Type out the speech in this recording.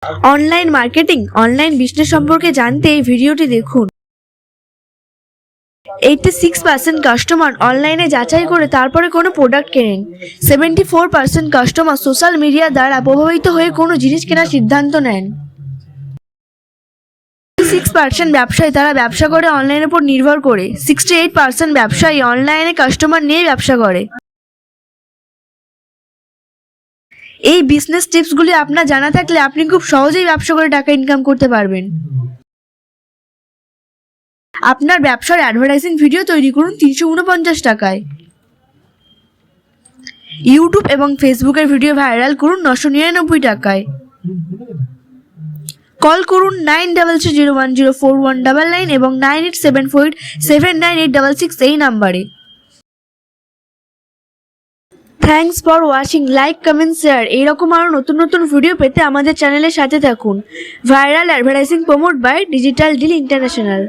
Online marketing, online business সম্পর্কে জানতে এই ভিডিওটি দেখুন। 86% কাস্টমার অনলাইনে যাচাই করে তারপরে কোনো প্রোডাক্ট কেনেন। 74% কাস্টমার সোশ্যাল মিডিয়া দ্বারা প্রভাবিত হয়ে কোনো জিনিস কেনার সিদ্ধান্ত নেন। 6% ব্যবসায়ী তারা ব্যবসা করে অনলাইনের উপর নির্ভর করে। 68% ব্যবসায়ী অনলাইনে কাস্টমার নিয়ে ব্যবসা করে। এই বিজনেস টিপসগুলি আপনার জানা থাকলে আপনি খুব সহজেই ব্যবসা করে টাকা ইনকাম করতে পারবেন। আপনার ব্যবসার অ্যাডভার্টাইজিং ভিডিও তৈরি করুন 349 টাকায়। ইউটিউব এবং ফেসবুকের ভিডিও ভাইরাল করুন 999 টাকায়। কল করুন 9301041999 এবং 9874879866 এই নাম্বারে। Thanks for watching. Like, comment, share. এইরকম আরও নতুন নতুন ভিডিও পেতে আমাদের চ্যানেলের সাথে থাকুন। Viral advertising promote by digital deal international.